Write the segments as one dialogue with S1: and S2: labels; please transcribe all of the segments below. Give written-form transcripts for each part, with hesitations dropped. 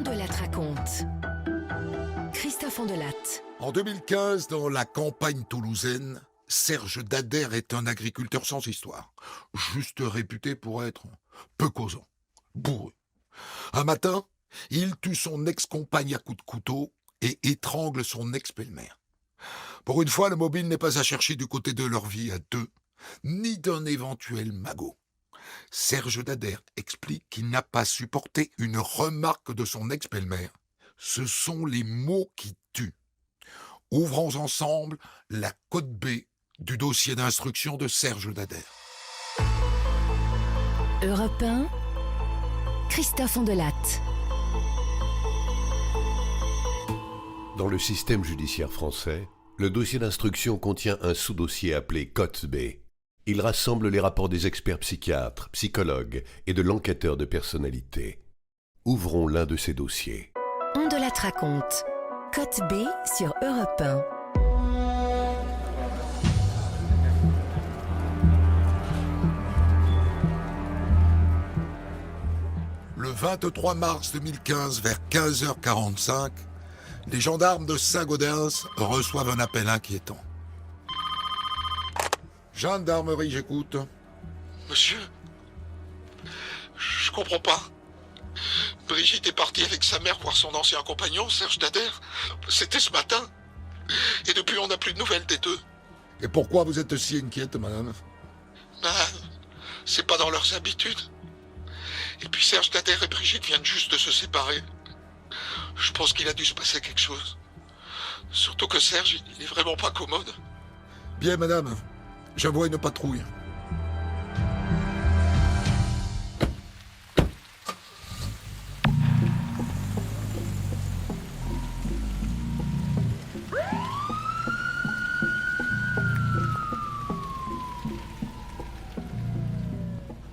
S1: Ondelatte raconte. Christophe Ondelatte.
S2: En 2015, dans la campagne toulousaine, Serge Dader est un agriculteur sans histoire, juste réputé pour être peu causant, bourru. Un matin, il tue son ex-compagne à coups de couteau et étrangle son ex-belle-mère. Pour une fois, le mobile n'est pas à chercher du côté de leur vie à deux, ni d'un éventuel magot. Serge Dader explique qu'il n'a pas supporté une remarque de son ex-belle-mère. Ce sont les mots qui tuent. Ouvrons ensemble la cote B du dossier d'instruction de Serge Dader.
S1: Europe 1, Christophe Ondelatte.
S3: Dans le système judiciaire français, le dossier d'instruction contient un sous-dossier appelé cote B. Il rassemble les rapports des experts psychiatres, psychologues et de l'enquêteur de personnalité. Ouvrons l'un de ces dossiers.
S1: Ondelatte raconte. Cote B sur Europe 1.
S2: Le 23 mars 2015, vers 15h45, les gendarmes de Saint-Gaudens reçoivent un appel inquiétant. Gendarmerie, j'écoute.
S4: Monsieur, je comprends pas. Brigitte est partie avec sa mère voir son ancien compagnon, Serge Dader. C'était ce matin. Et depuis, on n'a plus de nouvelles des deux.
S2: Et pourquoi vous êtes si inquiète, madame?
S4: Ben, c'est pas dans leurs habitudes. Et puis Serge Dader et Brigitte viennent juste de se séparer. Je pense qu'il a dû se passer quelque chose. Surtout que Serge, il est vraiment pas commode.
S2: Bien, madame. J'envoie une patrouille.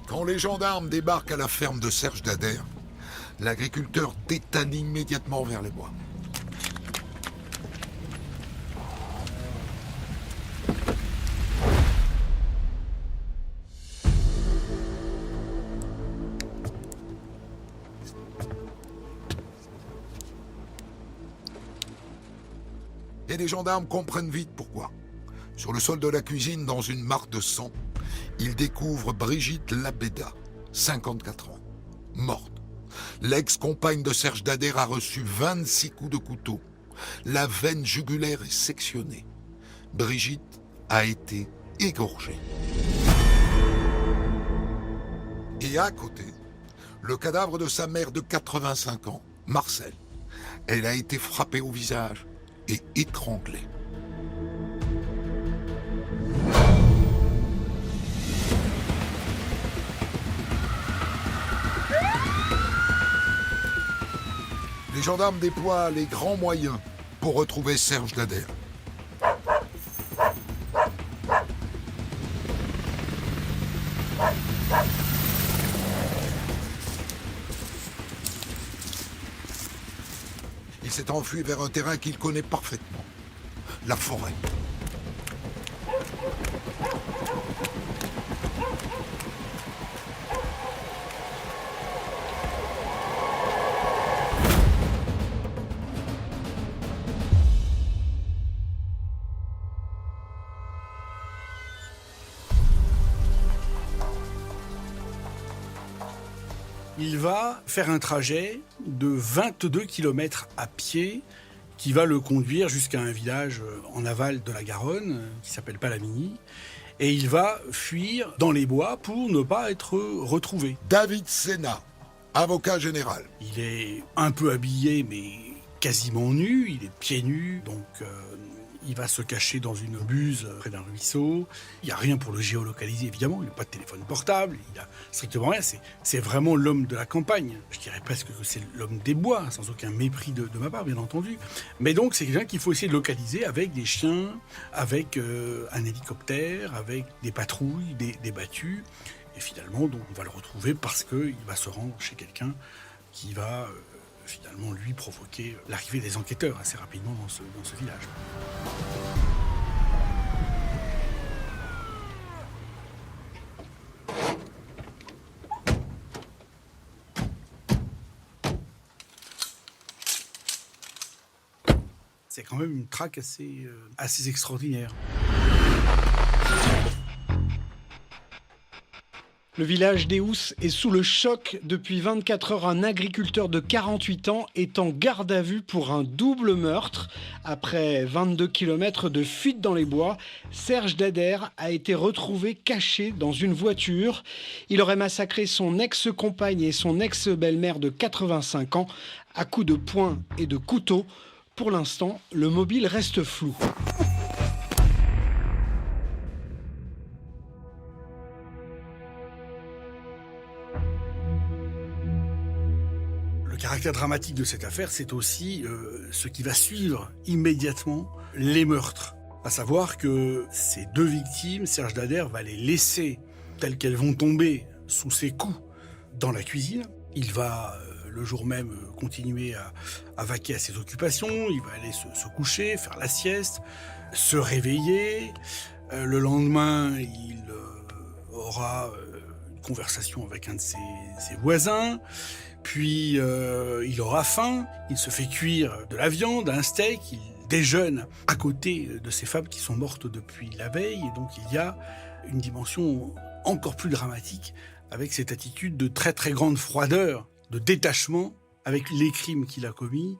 S2: Quand les gendarmes débarquent à la ferme de Serge Dader, l'agriculteur détale immédiatement vers les bois. Et les gendarmes comprennent vite pourquoi. Sur le sol de la cuisine, dans une mare de sang, ils découvrent Brigitte Labéda, 54 ans, morte. L'ex-compagne de Serge Dader a reçu 26 coups de couteau. La veine jugulaire est sectionnée. Brigitte a été égorgée. Et à côté, le cadavre de sa mère de 85 ans, Marcel. Elle a été frappée au visage et étranglée. Les gendarmes déploient les grands moyens pour retrouver Serge Dader. Il s'est enfui vers un terrain qu'il connaît parfaitement, la forêt.
S5: Il va faire un trajet de 22 km à pied qui va le conduire jusqu'à un village en aval de la Garonne qui s'appelle Palamini. Et il va fuir dans les bois pour ne pas être retrouvé.
S2: David Sénat, avocat général.
S5: Il est un peu habillé mais quasiment nu, il est pieds nus, donc il va se cacher dans une buse près d'un ruisseau. Il n'y a rien pour le géolocaliser, évidemment. Il n'a pas de téléphone portable. Il n'a strictement rien. C'est vraiment l'homme de la campagne. Je dirais presque que c'est l'homme des bois, sans aucun mépris de ma part, bien entendu. Mais donc, c'est quelqu'un qu'il faut essayer de localiser avec des chiens, avec un hélicoptère, avec des patrouilles, des battues. Et finalement, donc, on va le retrouver parce qu'il va se rendre chez quelqu'un qui va... finalement, lui, provoquer l'arrivée des enquêteurs assez rapidement dans ce village. C'est quand même une traque assez extraordinaire.
S6: Le village d'Eous est sous le choc. Depuis 24 heures, un agriculteur de 48 ans est en garde à vue pour un double meurtre. Après 22 km de fuite dans les bois, Serge Dader a été retrouvé caché dans une voiture. Il aurait massacré son ex-compagne et son ex-belle-mère de 85 ans à coups de poing et de couteau. Pour l'instant, le mobile reste flou.
S5: Le caractère dramatique de cette affaire, c'est aussi ce qui va suivre immédiatement les meurtres. À savoir que ces deux victimes, Serge Dader va les laisser telles qu'elles vont tomber sous ses coups dans la cuisine. Il va le jour même continuer à vaquer à ses occupations. Il va aller se coucher, faire la sieste, se réveiller. Le lendemain, il aura une conversation avec un de ses voisins. Puis il aura faim, il se fait cuire de la viande, un steak, il déjeune à côté de ces femmes qui sont mortes depuis la veille. Et donc il y a une dimension encore plus dramatique avec cette attitude de très très grande froideur, de détachement avec les crimes qu'il a commis,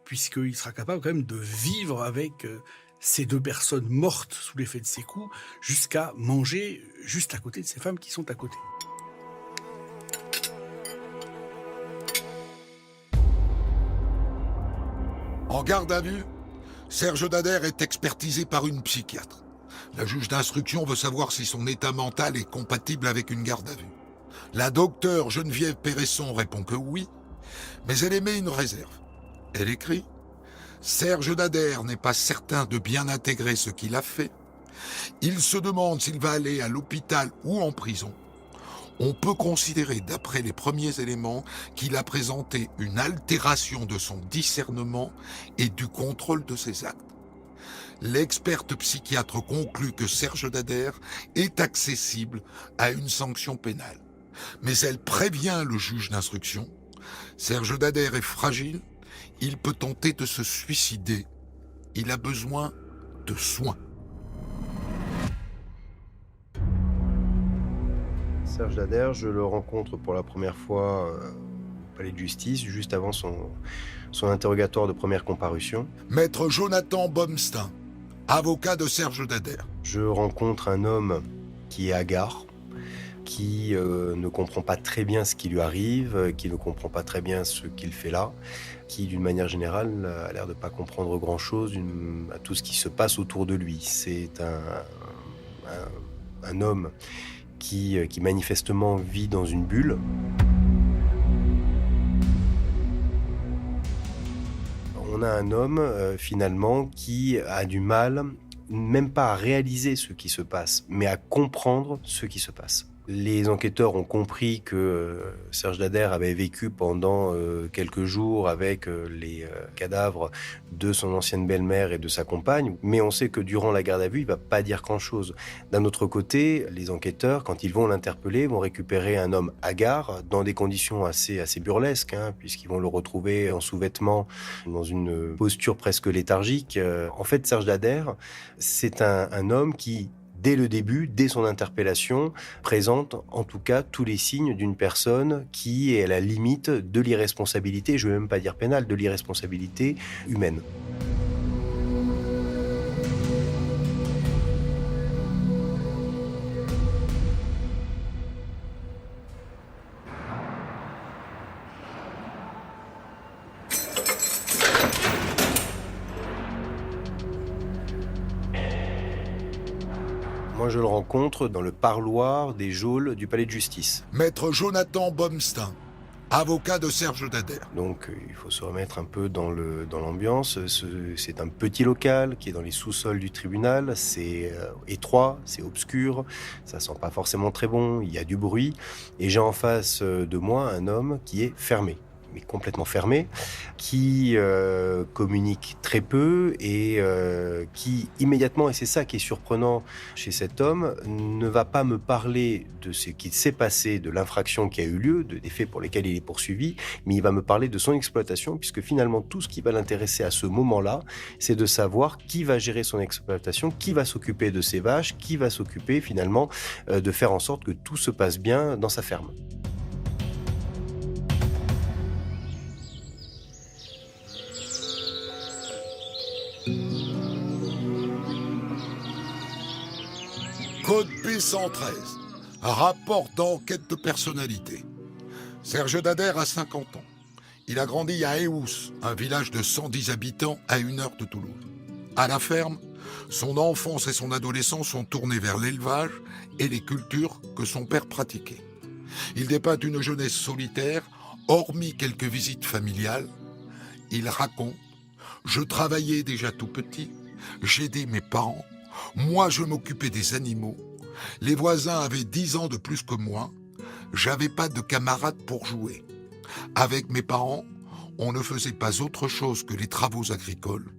S5: puisqu'il sera capable quand même de vivre avec ces deux personnes mortes sous l'effet de ses coups, jusqu'à manger juste à côté de ces femmes qui sont à côté.
S2: En garde à vue, Serge Dader est expertisé par une psychiatre. La juge d'instruction veut savoir si son état mental est compatible avec une garde à vue. La docteure Geneviève Péresson répond que oui, mais elle émet une réserve. Elle écrit « Serge Dader n'est pas certain de bien intégrer ce qu'il a fait. Il se demande s'il va aller à l'hôpital ou en prison. On peut considérer, d'après les premiers éléments, qu'il a présenté une altération de son discernement et du contrôle de ses actes. L'experte psychiatre conclut que Serge Dader est accessible à une sanction pénale. Mais elle prévient le juge d'instruction. Serge Dader est fragile, il peut tenter de se suicider. Il a besoin de soins.
S7: Serge Dader, je le rencontre pour la première fois au palais de justice, juste avant son interrogatoire de première comparution.
S2: Maître Jonathan Bomstein, avocat de Serge Dader.
S7: Je rencontre un homme qui est hagard, qui ne comprend pas très bien ce qui lui arrive, qui ne comprend pas très bien ce qu'il fait là, qui d'une manière générale a l'air de ne pas comprendre grand-chose à tout ce qui se passe autour de lui. C'est un homme qui manifestement vit dans une bulle. On a un homme, finalement, qui a du mal, même pas à réaliser ce qui se passe, mais à comprendre ce qui se passe. Les enquêteurs ont compris que Serge Dader avait vécu pendant quelques jours avec les cadavres de son ancienne belle-mère et de sa compagne, mais on sait que durant la garde à vue, il ne va pas dire grand-chose. D'un autre côté, les enquêteurs, quand ils vont l'interpeller, vont récupérer un homme hagard dans des conditions assez burlesques, puisqu'ils vont le retrouver en sous-vêtements, dans une posture presque léthargique. En fait, Serge Dader, c'est un homme qui, dès le début, dès son interpellation, présente en tout cas tous les signes d'une personne qui est à la limite de l'irresponsabilité, je ne veux même pas dire pénale, de l'irresponsabilité humaine. Moi, je le rencontre dans le parloir des geôles du palais de justice.
S2: Maître Jonathan Bomstein, avocat de Serge Dader.
S7: Donc, il faut se remettre un peu dans l'ambiance. C'est un petit local qui est dans les sous-sols du tribunal. C'est étroit, c'est obscur, ça sent pas forcément très bon, il y a du bruit. Et j'ai en face de moi un homme qui est fermé. mais complètement fermé, qui communique très peu et qui immédiatement, et c'est ça qui est surprenant chez cet homme, ne va pas me parler de ce qui s'est passé, de l'infraction qui a eu lieu, des faits pour lesquels il est poursuivi, mais il va me parler de son exploitation, puisque finalement tout ce qui va l'intéresser à ce moment-là, c'est de savoir qui va gérer son exploitation, qui va s'occuper de ses vaches, qui va s'occuper finalement de faire en sorte que tout se passe bien dans sa ferme.
S2: Code B113, rapport d'enquête de personnalité. Serge Dader a 50 ans. Il a grandi à Eous, un village de 110 habitants à 1 heure de Toulouse. À la ferme, son enfance et son adolescence sont tournés vers l'élevage et les cultures que son père pratiquait. Il dépeint une jeunesse solitaire, hormis quelques visites familiales. Il raconte « Je travaillais déjà tout petit, j'aidais mes parents, moi je m'occupais des animaux, les voisins avaient 10 ans de plus que moi, j'avais pas de camarades pour jouer. Avec mes parents, on ne faisait pas autre chose que les travaux agricoles.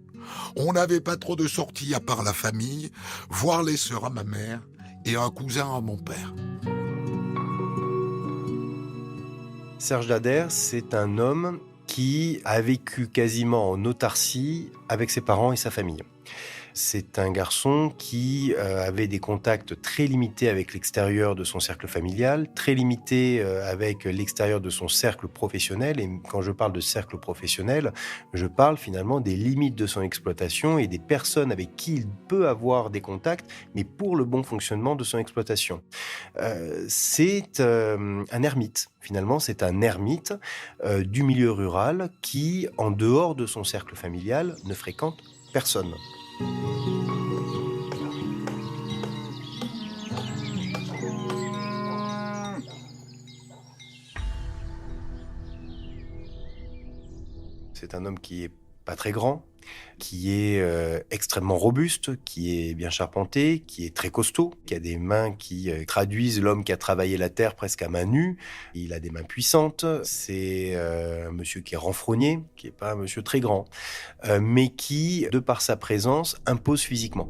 S2: On n'avait pas trop de sorties à part la famille, voir les sœurs à ma mère et un cousin à mon père. »
S7: Serge Dader, c'est un homme qui a vécu quasiment en autarcie avec ses parents et sa famille. C'est un garçon qui avait des contacts très limités avec l'extérieur de son cercle familial, très limités avec l'extérieur de son cercle professionnel. Et quand je parle de cercle professionnel, je parle finalement des limites de son exploitation et des personnes avec qui il peut avoir des contacts, mais pour le bon fonctionnement de son exploitation. C'est un ermite. Finalement, c'est un ermite du milieu rural qui, en dehors de son cercle familial, ne fréquente personne. C'est un homme qui est pas très grand, qui est extrêmement robuste, qui est bien charpenté, qui est très costaud, qui a des mains qui traduisent l'homme qui a travaillé la terre presque à main nue. Il a des mains puissantes. C'est un monsieur qui est renfrogné, qui n'est pas un monsieur très grand, mais qui, de par sa présence, impose physiquement.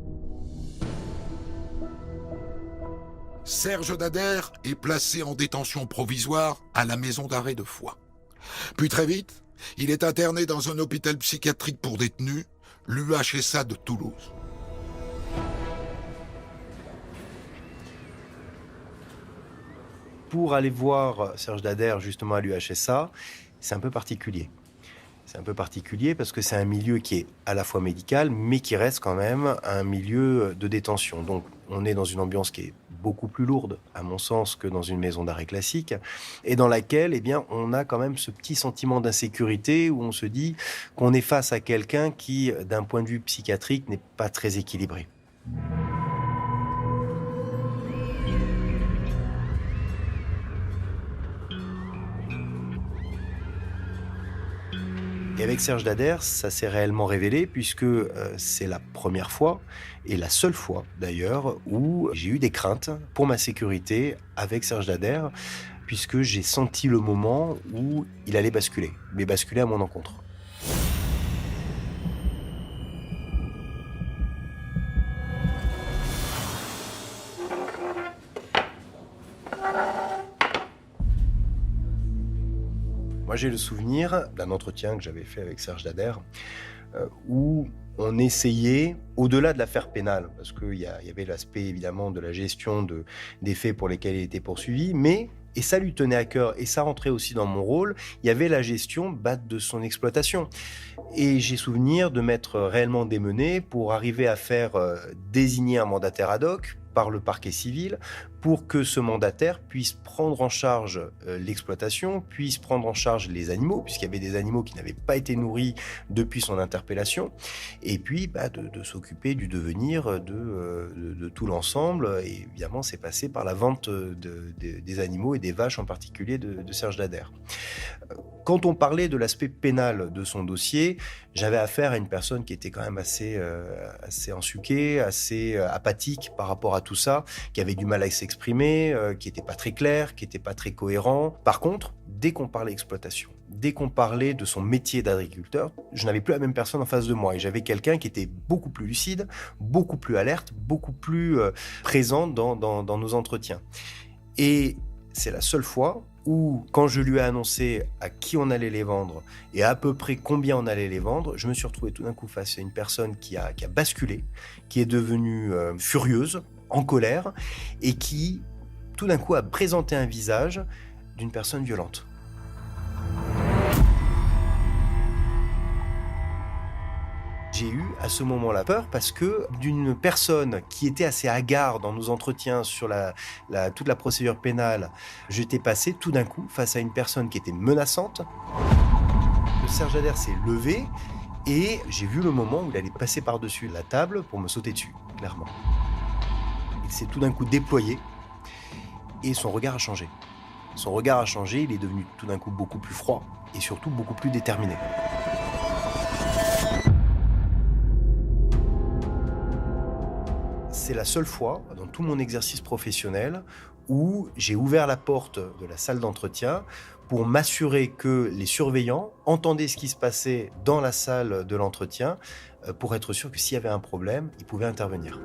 S2: Serge Dader est placé en détention provisoire à la maison d'arrêt de Foix. Puis très vite, il est interné dans un hôpital psychiatrique pour détenus, l'UHSA de Toulouse.
S7: Pour aller voir Serge Dader justement à l'UHSA, c'est un peu particulier. C'est un peu particulier parce que c'est un milieu qui est à la fois médical, mais qui reste quand même un milieu de détention. Donc on est dans une ambiance qui est beaucoup plus lourde, à mon sens, que dans une maison d'arrêt classique, et dans laquelle, eh bien, on a quand même ce petit sentiment d'insécurité où on se dit qu'on est face à quelqu'un qui, d'un point de vue psychiatrique, n'est pas très équilibré. Et avec Serge Dader, ça s'est réellement révélé puisque c'est la première fois, et la seule fois d'ailleurs, où j'ai eu des craintes pour ma sécurité avec Serge Dader, puisque j'ai senti le moment où il allait basculer, mais basculer à mon encontre. Moi, j'ai le souvenir d'un entretien que j'avais fait avec Serge Dader où on essayait, au-delà de l'affaire pénale, parce qu'il y avait l'aspect évidemment de la gestion des faits pour lesquels il était poursuivi, mais, et ça lui tenait à cœur, et ça rentrait aussi dans mon rôle, il y avait la gestion de son exploitation. Et j'ai souvenir de m'être réellement démené pour arriver à faire désigner un mandataire ad hoc par le parquet civil pour que ce mandataire puisse prendre en charge l'exploitation, puisse prendre en charge les animaux, puisqu'il y avait des animaux qui n'avaient pas été nourris depuis son interpellation, et puis de s'occuper du devenir de tout l'ensemble. Et évidemment, c'est passé par la vente des animaux et des vaches en particulier de Serge Dader. Quand on parlait de l'aspect pénal de son dossier, j'avais affaire à une personne qui était quand même assez ensuquée, assez apathique par rapport à tout ça, qui avait du mal à s'exprimer, qui n'était pas très clair, qui n'était pas très cohérent. Par contre, dès qu'on parlait exploitation, dès qu'on parlait de son métier d'agriculteur, je n'avais plus la même personne en face de moi et j'avais quelqu'un qui était beaucoup plus lucide, beaucoup plus alerte, beaucoup plus présent dans nos entretiens. Et c'est la seule fois où, quand je lui ai annoncé à qui on allait les vendre et à peu près combien on allait les vendre, je me suis retrouvé tout d'un coup face à une personne qui a basculé, qui est devenue furieuse, en colère, et qui, tout d'un coup, a présenté un visage d'une personne violente. J'ai eu à ce moment-là peur parce que d'une personne qui était assez hagard dans nos entretiens sur toute la procédure pénale, j'étais passé tout d'un coup face à une personne qui était menaçante. Le Serge Dader s'est levé et j'ai vu le moment où il allait passer par-dessus la table pour me sauter dessus, clairement. Il s'est tout d'un coup déployé et son regard a changé. Son regard a changé, il est devenu tout d'un coup beaucoup plus froid et surtout beaucoup plus déterminé. C'est la seule fois dans tout mon exercice professionnel où j'ai ouvert la porte de la salle d'entretien pour m'assurer que les surveillants entendaient ce qui se passait dans la salle de l'entretien pour être sûr que s'il y avait un problème, ils pouvaient intervenir.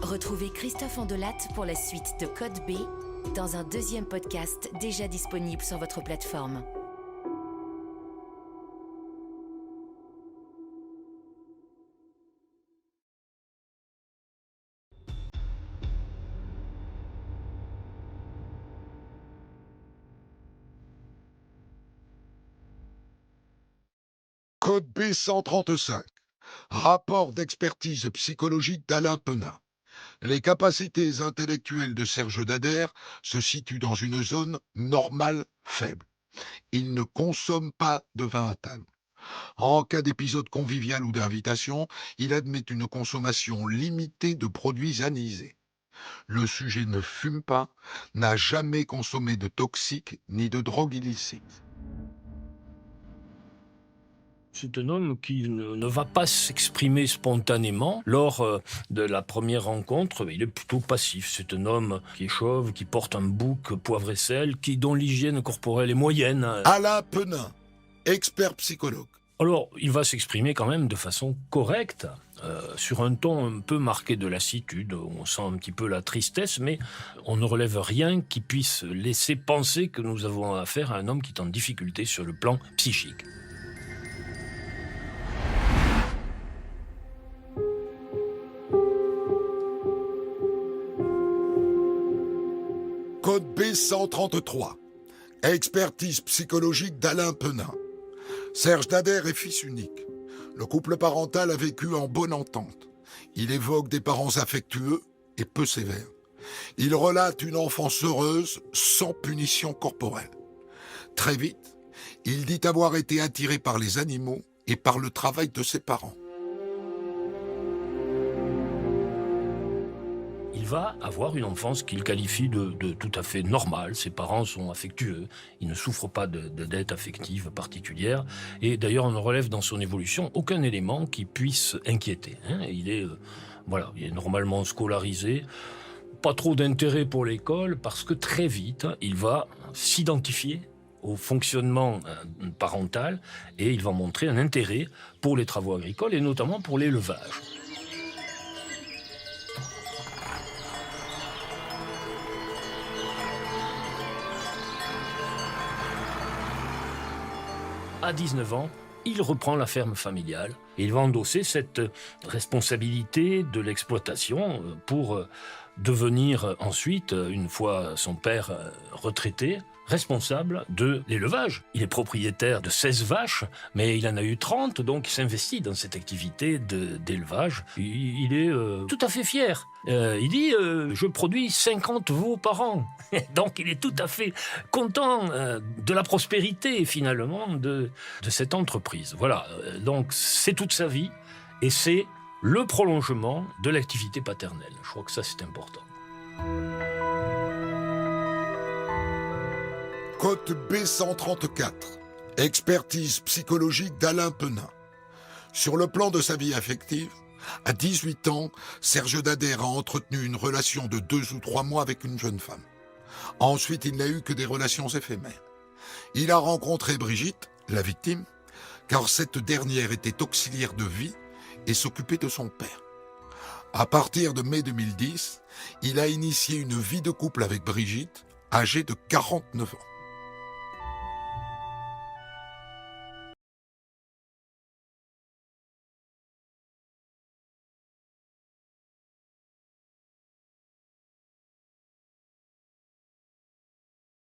S1: Retrouvez Christophe Andelatte pour la suite de Code B dans un deuxième podcast déjà disponible sur votre plateforme.
S2: Code B 135. Rapport d'expertise psychologique d'Alain Penin. Les capacités intellectuelles de Serge Dader se situent dans une zone normale faible. Il ne consomme pas de vin à table. En cas d'épisode convivial ou d'invitation, il admet une consommation limitée de produits anisés. Le sujet ne fume pas, n'a jamais consommé de toxiques ni de drogues illicites.
S8: C'est un homme qui ne va pas s'exprimer spontanément. Lors de la première rencontre, il est plutôt passif. C'est un homme qui est chauve, qui porte un bouc poivre et sel, dont l'hygiène corporelle est moyenne.
S2: Alain Penin, expert psychologue.
S8: Alors, il va s'exprimer quand même de façon correcte, sur un ton un peu marqué de lassitude. On sent un petit peu la tristesse, mais on ne relève rien qui puisse laisser penser que nous avons affaire à un homme qui est en difficulté sur le plan psychique.
S2: Code B 133. Expertise psychologique d'Alain Penin. Serge Dader est fils unique. Le couple parental a vécu en bonne entente. Il évoque des parents affectueux et peu sévères. Il relate une enfance heureuse sans punition corporelle. Très vite, il dit avoir été attiré par les animaux et par le travail de ses parents.
S8: Il va avoir une enfance qu'il qualifie de tout à fait normale. Ses parents sont affectueux. Il ne souffre pas de dette affective particulière. Et d'ailleurs, on ne relève dans son évolution aucun élément qui puisse inquiéter. Il est normalement scolarisé. Pas trop d'intérêt pour l'école parce que très vite, il va s'identifier au fonctionnement parental et il va montrer un intérêt pour les travaux agricoles et notamment pour l'élevage. À 19 ans, il reprend la ferme familiale et il va endosser cette responsabilité de l'exploitation pour devenir ensuite, une fois son père retraité, responsable de l'élevage. Il est propriétaire de 16 vaches, mais il en a eu 30, donc il s'investit dans cette activité d'élevage. Il est tout à fait fier. Il dit je produis 50 veaux par an. Donc il est tout à fait content de la prospérité finalement de cette entreprise. Voilà, donc c'est toute sa vie et c'est le prolongement de l'activité paternelle. Je crois que ça c'est important.
S2: Code B134. Expertise psychologique d'Alain Penin. Sur le plan de sa vie affective, à 18 ans, Serge Dader a entretenu une relation de 2 ou 3 mois avec une jeune femme. Ensuite, il n'a eu que des relations éphémères. Il a rencontré Brigitte, la victime, car cette dernière était auxiliaire de vie et s'occupait de son père. À partir de mai 2010, il a initié une vie de couple avec Brigitte, âgée de 49 ans.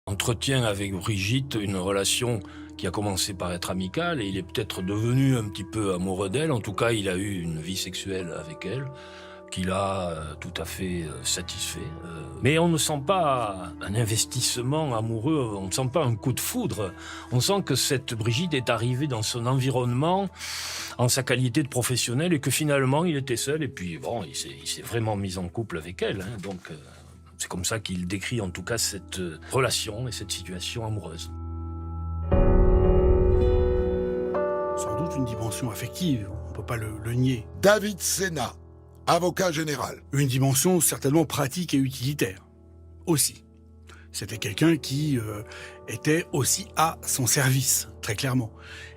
S8: Entretient avec Brigitte une relation qui a commencé par être amicale et il est peut-être devenu un petit peu amoureux d'elle. En tout cas, il a eu une vie sexuelle avec elle qu'il a tout à fait satisfait. Mais on ne sent pas un investissement amoureux, on ne sent pas un coup de foudre. On sent que cette Brigitte est arrivée dans son environnement en sa qualité de professionnel et que finalement il était seul et puis bon, il s'est vraiment mis en couple avec elle. Donc c'est comme ça qu'il décrit en tout cas cette relation et cette situation amoureuse.
S5: Sans doute une dimension affective, on ne peut pas le nier.
S2: David Sénat, avocat général.
S5: Une dimension certainement pratique et utilitaire, aussi. C'était quelqu'un qui était aussi à son service, très clairement.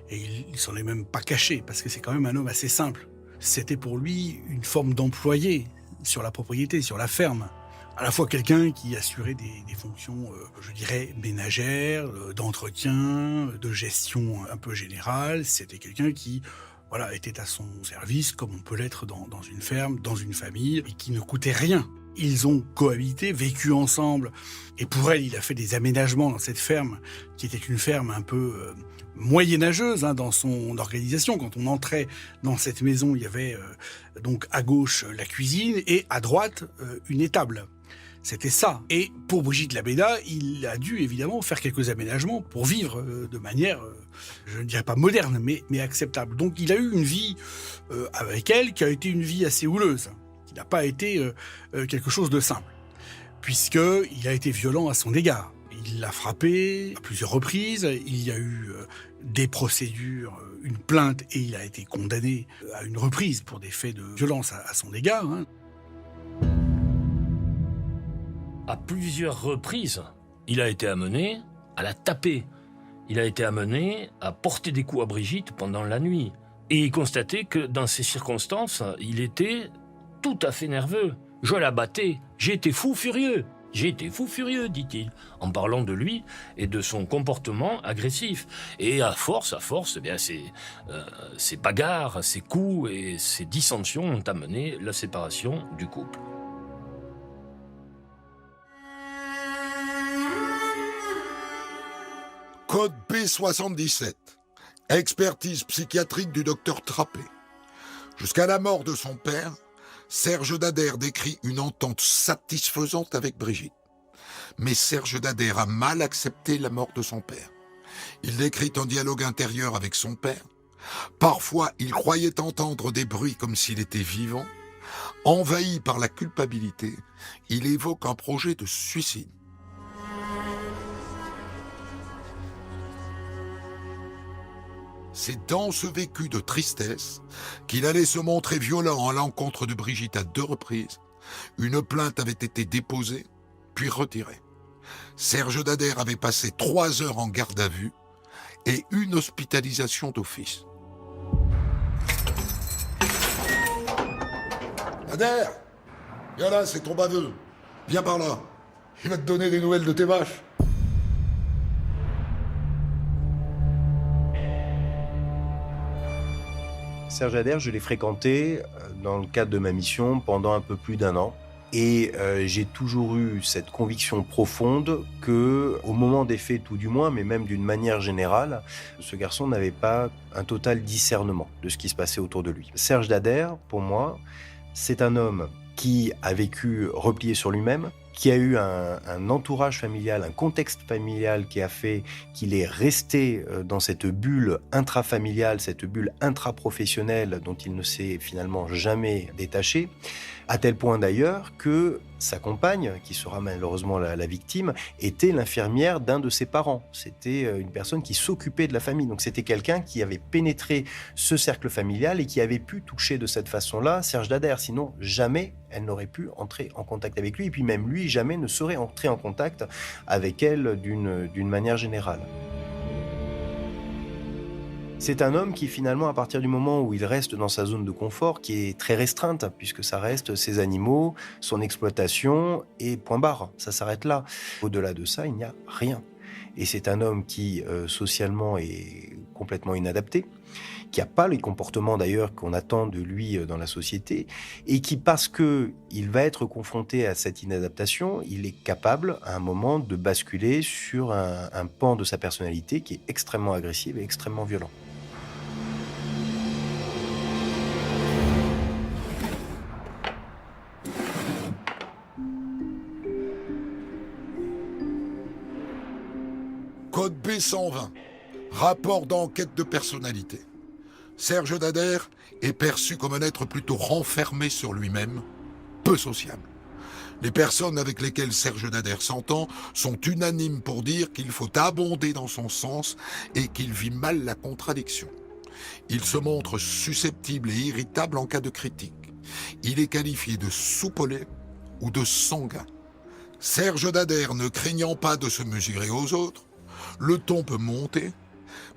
S5: Et il s'en est même pas caché, parce que c'est quand même un homme assez simple. C'était pour lui une forme d'employé sur la propriété, sur la ferme. À la fois quelqu'un qui assurait des fonctions, je dirais, ménagères, d'entretien, de gestion un peu générale. C'était quelqu'un qui, voilà, était à son service, comme on peut l'être dans une ferme, dans une famille, et qui ne coûtait rien. Ils ont cohabité, vécu ensemble, et pour elle, il a fait des aménagements dans cette ferme, qui était une ferme un peu moyenâgeuse dans son organisation. Quand on entrait dans cette maison, il y avait donc à gauche la cuisine, et à droite une étable. C'était ça. Et pour Brigitte Labéda, il a dû évidemment faire quelques aménagements pour vivre de manière, je ne dirais pas moderne, mais acceptable. Donc il a eu une vie avec elle qui a été une vie assez houleuse, qui n'a pas été quelque chose de simple, puisqu'il a été violent à son égard. Il l'a frappée à plusieurs reprises, il y a eu des procédures, une plainte, et il a été condamné à une reprise pour des faits de violence à son égard.
S8: À plusieurs reprises, il a été amené à la taper. Il a été amené à porter des coups à Brigitte pendant la nuit. Et il constatait que dans ces circonstances, il était tout à fait nerveux. Je la battais. J'étais fou furieux. J'étais fou furieux, dit-il, en parlant de lui et de son comportement agressif. Et à force, eh bien, ces bagarres, ces coups et ces dissensions ont amené la séparation du couple.
S2: Code B77. Expertise psychiatrique du docteur Trappé. Jusqu'à la mort de son père, Serge Dader décrit une entente satisfaisante avec Brigitte. Mais Serge Dader a mal accepté la mort de son père. Il décrit un dialogue intérieur avec son père. Parfois, il croyait entendre des bruits comme s'il était vivant. Envahi par la culpabilité, il évoque un projet de suicide. C'est dans ce vécu de tristesse qu'il allait se montrer violent à l'encontre de Brigitte à 2 reprises. Une plainte avait été déposée, puis retirée. Serge Dader avait passé 3 heures en garde à vue et une hospitalisation d'office. Dader, viens là, c'est ton baveux. Viens par là. Il va te donner des nouvelles de tes vaches.
S7: Serge Dader, je l'ai fréquenté dans le cadre de ma mission pendant un peu plus d'1 an. Et j'ai toujours eu cette conviction profonde que, au moment des faits tout du moins, mais même d'une manière générale, ce garçon n'avait pas un total discernement de ce qui se passait autour de lui. Serge Dader, pour moi, c'est un homme qui a vécu replié sur lui-même, qui a eu un entourage familial, un contexte familial qui a fait qu'il est resté dans cette bulle intrafamiliale, cette bulle intraprofessionnelle dont il ne s'est finalement jamais détaché, à tel point d'ailleurs que sa compagne, qui sera malheureusement la victime, était l'infirmière d'un de ses parents. C'était une personne qui s'occupait de la famille. Donc c'était quelqu'un qui avait pénétré ce cercle familial et qui avait pu toucher de cette façon-là Serge Dader. Sinon, jamais elle n'aurait pu entrer en contact avec lui. Et puis même lui, jamais ne serait entré en contact avec elle d'une manière générale. C'est un homme qui finalement, à partir du moment où il reste dans sa zone de confort, qui est très restreinte, puisque ça reste ses animaux, son exploitation, et point barre, ça s'arrête là. Au-delà de ça, il n'y a rien. Et c'est un homme qui, socialement, est complètement inadapté, qui n'a pas les comportements d'ailleurs qu'on attend de lui dans la société, et qui, parce qu'il va être confronté à cette inadaptation, il est capable, à un moment, de basculer sur un pan de sa personnalité qui est extrêmement agressif et extrêmement violent.
S2: Code B120. Rapport d'enquête de personnalité. Serge Dader est perçu comme un être plutôt renfermé sur lui-même, peu sociable. Les personnes avec lesquelles Serge Dader s'entend sont unanimes pour dire qu'il faut abonder dans son sens et qu'il vit mal la contradiction. Il se montre susceptible et irritable en cas de critique. Il est qualifié de soupolé ou de sanguin. Serge Dader ne craignant pas de se mesurer aux autres, le ton peut monter,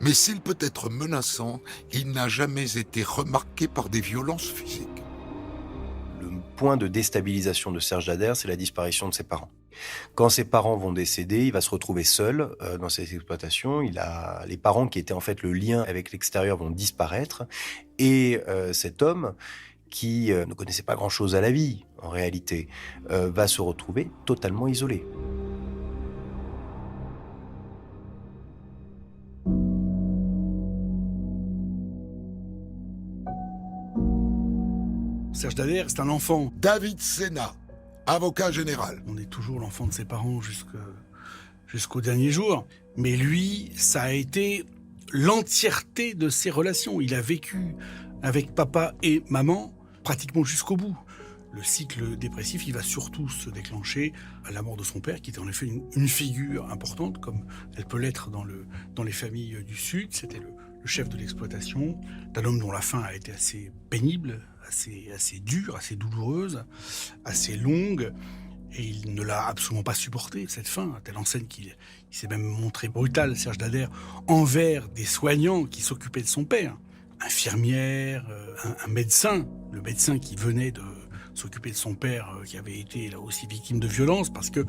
S2: mais s'il peut être menaçant, il n'a jamais été remarqué par des violences physiques.
S7: Le point de déstabilisation de Serge Dader, c'est la disparition de ses parents. Quand ses parents vont décéder, il va se retrouver seul dans cette exploitation. Les parents qui étaient en fait le lien avec l'extérieur vont disparaître. Et cet homme, qui ne connaissait pas grand-chose à la vie, en réalité, va se retrouver totalement isolé.
S5: Serge Dader, c'est un enfant.
S2: David Sénat, avocat général.
S5: On est toujours l'enfant de ses parents jusqu'au dernier jour. Mais lui, ça a été l'entièreté de ses relations. Il a vécu avec papa et maman pratiquement jusqu'au bout. Le cycle dépressif, il va surtout se déclencher à la mort de son père, qui était en effet une figure importante, comme elle peut l'être dans les familles du Sud. C'était le chef de l'exploitation, d'un homme dont la fin a été assez pénible, assez dure, assez douloureuse, assez longue. Et il ne l'a absolument pas supporté, cette fin, à telle enseigne qu'il s'est même montré brutal, Serge Dader, envers des soignants qui s'occupaient de son père. Infirmière, un médecin, le médecin qui venait de s'occuper de son père, qui avait été là aussi victime de violence, parce que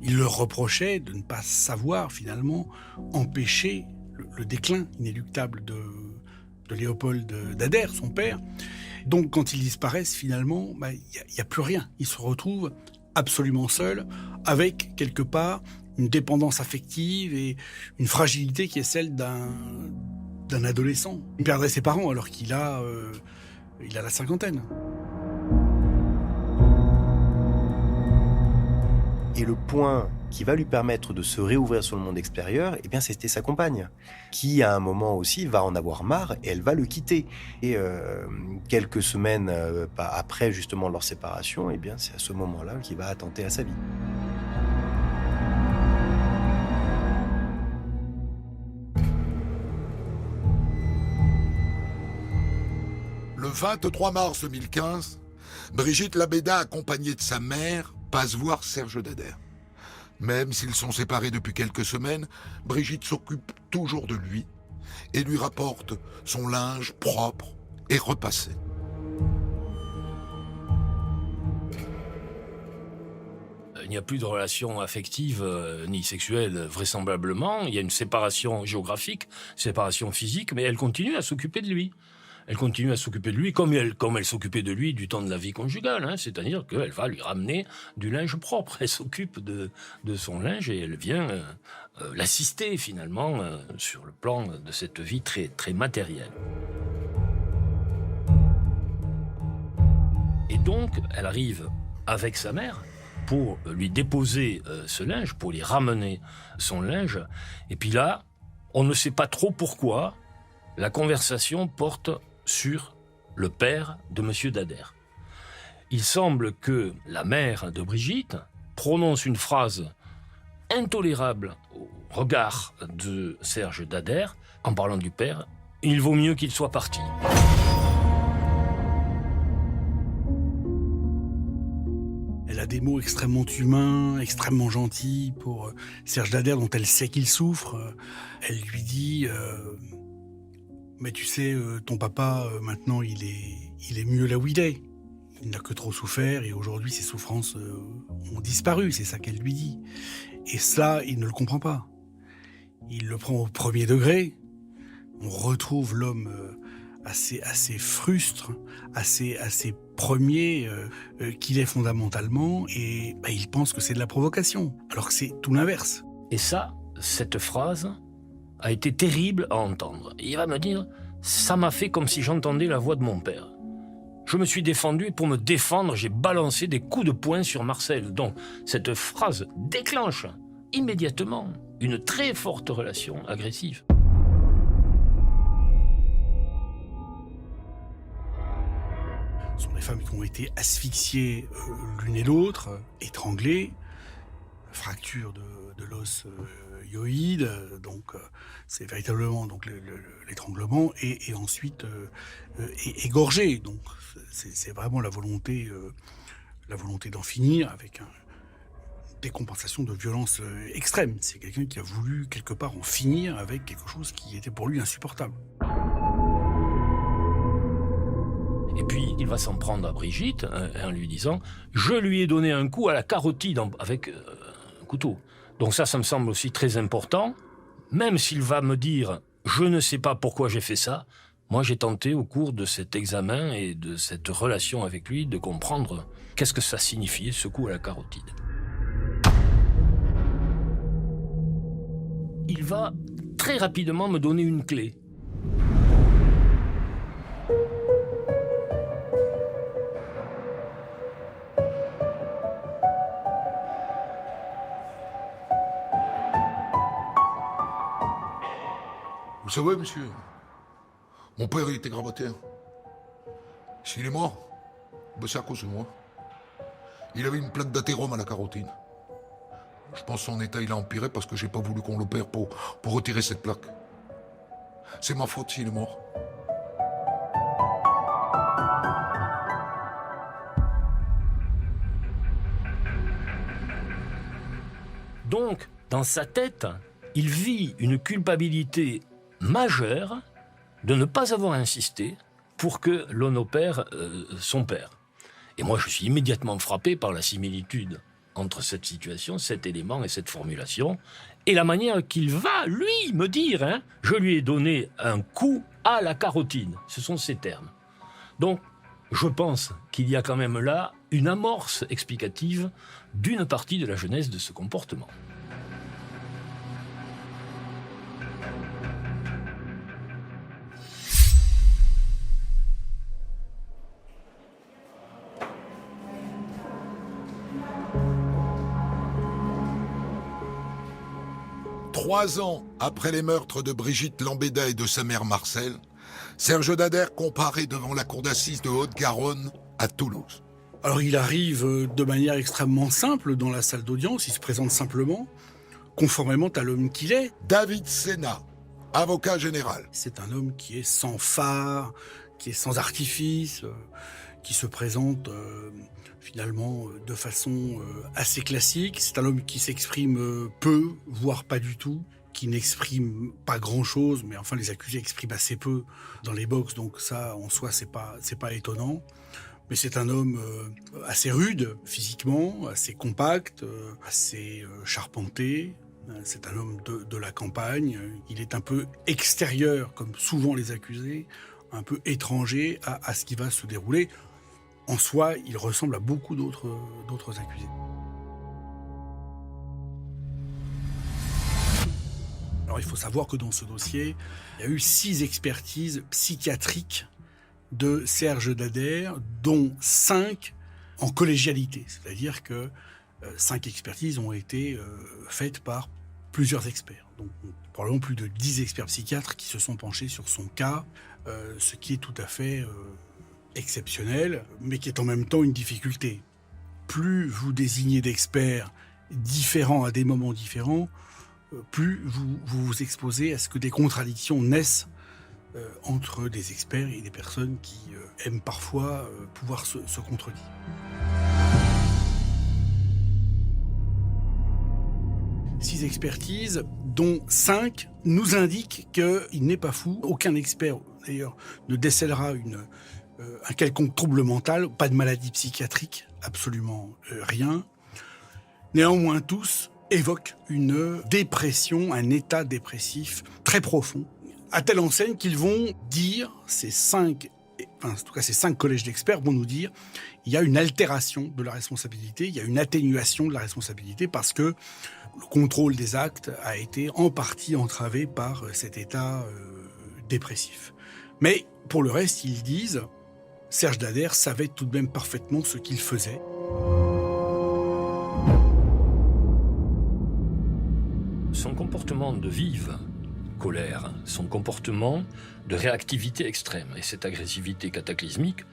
S5: il leur reprochait de ne pas savoir finalement empêcher le déclin inéluctable de Léopold Dader, son père. Donc quand ils disparaissent finalement, il n'y a plus rien. Il se retrouve absolument seul, avec quelque part une dépendance affective et une fragilité qui est celle d'un adolescent. Il perdrait ses parents alors qu'il a la cinquantaine.
S7: Et le point qui va lui permettre de se réouvrir sur le monde extérieur, eh bien, c'était sa compagne, qui à un moment aussi va en avoir marre et elle va le quitter. Et quelques semaines après justement leur séparation, eh bien, c'est à ce moment-là qu'il va attenter à sa vie.
S2: Le 23 mars 2015, Brigitte Labéda, accompagnée de sa mère, passe voir Serge Dader. Même s'ils sont séparés depuis quelques semaines, Brigitte s'occupe toujours de lui et lui rapporte son linge propre et repassé.
S8: Il n'y a plus de relation affective ni sexuelle, vraisemblablement. Il y a une séparation géographique, séparation physique, mais elle continue à s'occuper de lui. elle continue à s'occuper de lui comme elle s'occupait de lui du temps de la vie conjugale, hein, c'est-à-dire qu'elle va lui ramener du linge propre. Elle s'occupe de son linge et elle vient l'assister finalement sur le plan de cette vie très, très matérielle. Et donc, elle arrive avec sa mère pour lui déposer ce linge, pour lui ramener son linge. Et puis là, on ne sait pas trop pourquoi, la conversation porte sur le père de M. Dader. Il semble que la mère de Brigitte prononce une phrase intolérable au regard de Serge Dader en parlant du père. « Il vaut mieux qu'il soit parti ».
S5: Elle a des mots extrêmement humains, extrêmement gentils pour Serge Dader, dont elle sait qu'il souffre. Elle lui dit mais tu sais, ton papa, maintenant, il est mieux là où il est. Il n'a que trop souffert et aujourd'hui, ses souffrances ont disparu. C'est ça qu'elle lui dit. Et ça, il ne le comprend pas. Il le prend au premier degré. On retrouve l'homme assez frustre, assez premier qu'il est fondamentalement, et il pense que c'est de la provocation, alors que c'est tout l'inverse.
S8: Et ça, cette phrase a été terrible à entendre. Et il va me dire, ça m'a fait comme si j'entendais la voix de mon père. Je me suis défendu et pour me défendre, j'ai balancé des coups de poing sur Marcel. Donc, cette phrase déclenche immédiatement une très forte relation agressive.
S5: Ce sont des femmes qui ont été asphyxiées l'une et l'autre, étranglées, fracture de l'os hyoïde, donc c'est véritablement donc l'étranglement, et ensuite égorgées. Donc c'est vraiment la volonté d'en finir avec une décompensation de violence extrême. C'est quelqu'un qui a voulu quelque part en finir avec quelque chose qui était pour lui insupportable.
S8: Et puis, il va s'en prendre à Brigitte en lui disant « Je lui ai donné un coup à la carotide avec un couteau ». Donc ça me semble aussi très important. Même s'il va me dire « Je ne sais pas pourquoi j'ai fait ça », moi j'ai tenté au cours de cet examen et de cette relation avec lui de comprendre qu'est-ce que ça signifiait, ce coup à la carotide. Il va très rapidement me donner une clé.
S2: Vous savez, monsieur, mon père il était gravataire. S'il est mort, ben c'est à cause de moi. Il avait une plaque d'athérome à la carotide. Je pense que son état il a empiré parce que j'ai pas voulu qu'on l'opère pour retirer cette plaque. C'est ma faute s'il est mort.
S8: Donc, dans sa tête, il vit une culpabilité majeure de ne pas avoir insisté pour que l'on opère son père. Et moi, je suis immédiatement frappé par la similitude entre cette situation, cet élément et cette formulation, et la manière qu'il va, lui, me dire « Je lui ai donné un coup à la carotide ». Ce sont ces termes. Donc, je pense qu'il y a quand même là une amorce explicative d'une partie de la genèse de ce comportement.
S2: Trois ans après les meurtres de Brigitte Lambeda et de sa mère Marcel, Serge Dader comparaît devant la cour d'assises de Haute-Garonne à Toulouse.
S5: Alors il arrive de manière extrêmement simple dans la salle d'audience, il se présente simplement, conformément à l'homme qu'il est.
S2: David Sénat, avocat général.
S5: C'est un homme qui est sans phare, qui est sans artifice, qui se présente finalement de façon assez classique. C'est un homme qui s'exprime peu, voire pas du tout, qui n'exprime pas grand-chose, mais enfin les accusés expriment assez peu dans les box, donc ça en soi c'est pas étonnant. Mais c'est un homme assez rude physiquement, assez compact, assez charpenté. C'est un homme de la campagne. Il est un peu extérieur, comme souvent les accusés, un peu étranger à ce qui va se dérouler. En soi, il ressemble à beaucoup d'autres accusés. Alors il faut savoir que dans ce dossier, il y a eu 6 expertises psychiatriques de Serge Dader, dont 5 en collégialité. C'est-à-dire que 5 expertises ont été faites par plusieurs experts. Donc probablement plus de 10 experts psychiatres qui se sont penchés sur son cas, ce qui est tout à fait exceptionnel, mais qui est en même temps une difficulté. Plus vous désignez d'experts différents à des moments différents, plus vous vous exposez à ce que des contradictions naissent entre des experts et des personnes qui aiment parfois pouvoir se contredire. Six expertises, dont 5 nous indiquent qu'il n'est pas fou. Aucun expert, d'ailleurs, ne décèlera un quelconque trouble mental, pas de maladie psychiatrique, absolument rien. Néanmoins, tous évoquent une dépression, un état dépressif très profond, à telle enseigne qu'ils vont dire, ces 5 collèges d'experts vont nous dire, il y a une altération de la responsabilité, il y a une atténuation de la responsabilité parce que le contrôle des actes a été en partie entravé par cet état dépressif. Mais pour le reste, ils disent, Serge Dader savait tout de même parfaitement ce qu'il faisait.
S8: Son comportement de vive colère, son comportement de réactivité extrême et cette agressivité cataclysmique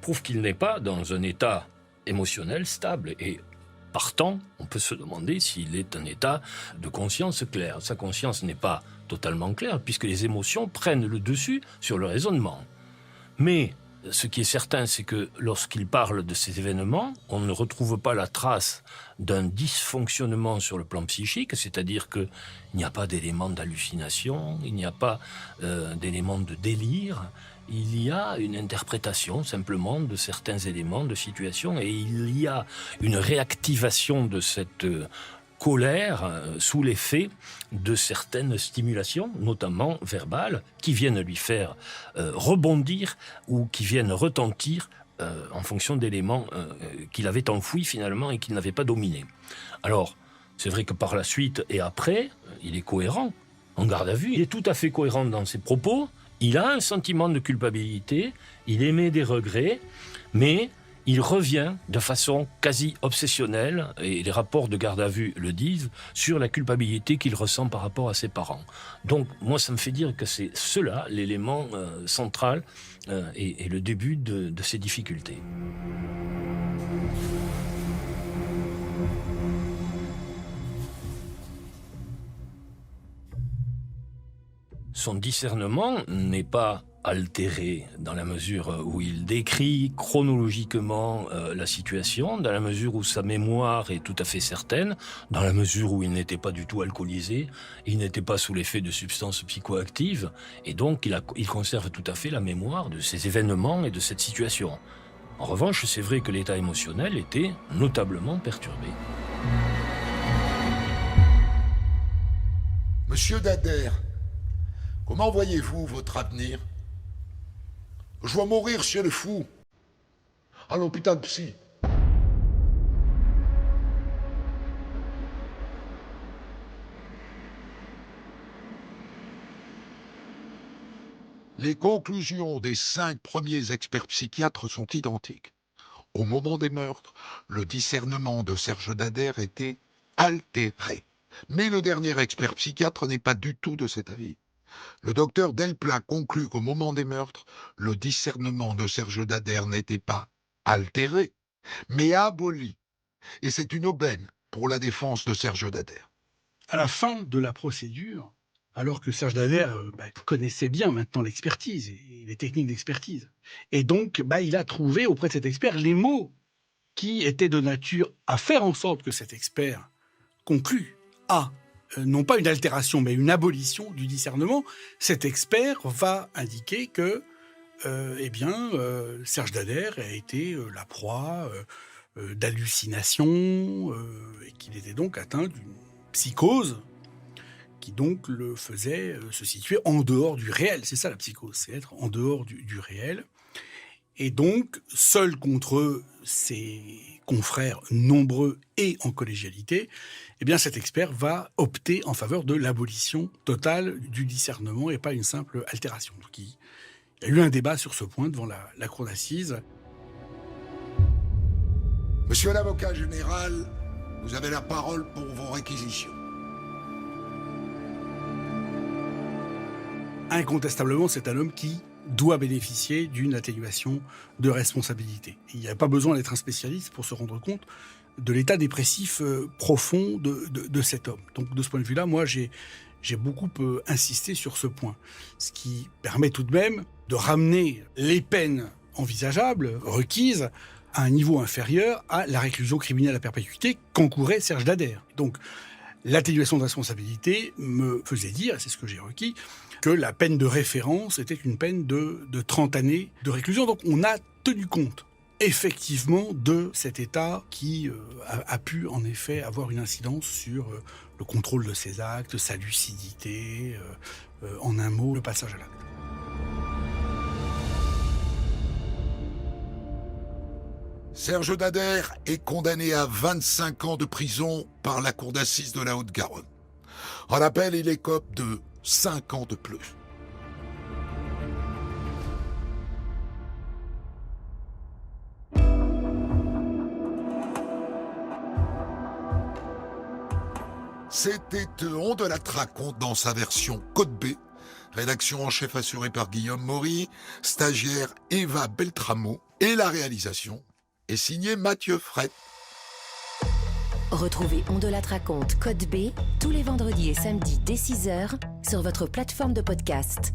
S8: prouve qu'il n'est pas dans un état émotionnel stable et partant, on peut se demander s'il est un état de conscience claire. Sa conscience n'est pas totalement claire puisque les émotions prennent le dessus sur le raisonnement. Mais ce qui est certain, c'est que lorsqu'il parle de ces événements, on ne retrouve pas la trace d'un dysfonctionnement sur le plan psychique, c'est-à-dire qu'il n'y a pas d'éléments d'hallucination, il n'y a pas d'éléments de délire, il y a une interprétation simplement de certains éléments de situation et il y a une réactivation de cette colère sous l'effet de certaines stimulations, notamment verbales, qui viennent lui faire rebondir ou qui viennent retentir en fonction d'éléments qu'il avait enfouis finalement et qu'il n'avait pas dominés. Alors, c'est vrai que par la suite et après, il est cohérent. En garde à vue, il est tout à fait cohérent dans ses propos. Il a un sentiment de culpabilité, il émet des regrets, mais il revient de façon quasi obsessionnelle, et les rapports de garde à vue le disent, sur la culpabilité qu'il ressent par rapport à ses parents. Donc, moi, ça me fait dire que c'est cela, l'élément central et le début de ces difficultés. Son discernement n'est pas altéré dans la mesure où il décrit chronologiquement la situation, dans la mesure où sa mémoire est tout à fait certaine, dans la mesure où il n'était pas du tout alcoolisé, il n'était pas sous l'effet de substances psychoactives, et donc il conserve tout à fait la mémoire de ces événements et de cette situation. En revanche, c'est vrai que l'état émotionnel était notablement perturbé.
S2: Monsieur Dader, comment voyez-vous votre avenir? Je vais mourir chez le fou. À l'hôpital psy. Les conclusions des 5 premiers experts psychiatres sont identiques. Au moment des meurtres, le discernement de Serge Dader était altéré. Mais le dernier expert psychiatre n'est pas du tout de cet avis. Le docteur Delplat conclut qu'au moment des meurtres, le discernement de Serge Dader n'était pas altéré, mais aboli. Et c'est une aubaine pour la défense de Serge Dader.
S5: À la fin de la procédure, alors que Serge Dader connaissait bien maintenant l'expertise et les techniques d'expertise, et donc il a trouvé auprès de cet expert les mots qui étaient de nature à faire en sorte que cet expert conclue à non pas une altération, mais une abolition du discernement. Cet expert va indiquer que Serge Dader a été la proie d'hallucinations et qu'il était donc atteint d'une psychose qui donc le faisait se situer en dehors du réel. C'est ça la psychose, c'est être en dehors du réel. Et donc, seul contre ses confrères nombreux et en collégialité, eh bien cet expert va opter en faveur de l'abolition totale du discernement et pas une simple altération. Donc, il y a eu un débat sur ce point devant la cour d'assises.
S2: Monsieur l'avocat général, vous avez la parole pour vos réquisitions.
S5: Incontestablement, c'est un homme qui doit bénéficier d'une atténuation de responsabilité. Il n'y a pas besoin d'être un spécialiste pour se rendre compte de l'état dépressif profond de cet homme. Donc de ce point de vue-là, moi j'ai beaucoup insisté sur ce point, ce qui permet tout de même de ramener les peines envisageables, requises, à un niveau inférieur à la réclusion criminelle à perpétuité qu'encourait Serge Dader. Donc l'atténuation de responsabilité me faisait dire, et c'est ce que j'ai requis, que la peine de référence était une peine de 30 années de réclusion. Donc on a tenu compte effectivement de cet état qui a pu en effet avoir une incidence sur le contrôle de ses actes, sa lucidité, en un mot, le passage à l'acte.
S2: Serge Dader est condamné à 25 ans de prison par la cour d'assises de la Haute-Garonne. En appel, il écope de 5 ans de plus. C'était On de la Traconte dans sa version Code B. Rédaction en chef assurée par Guillaume Maury, stagiaire Eva Beltramo et la réalisation est signée Mathieu Fret.
S1: Retrouvez On de la Traconte Code B tous les vendredis et samedis dès 6h sur votre plateforme de podcast.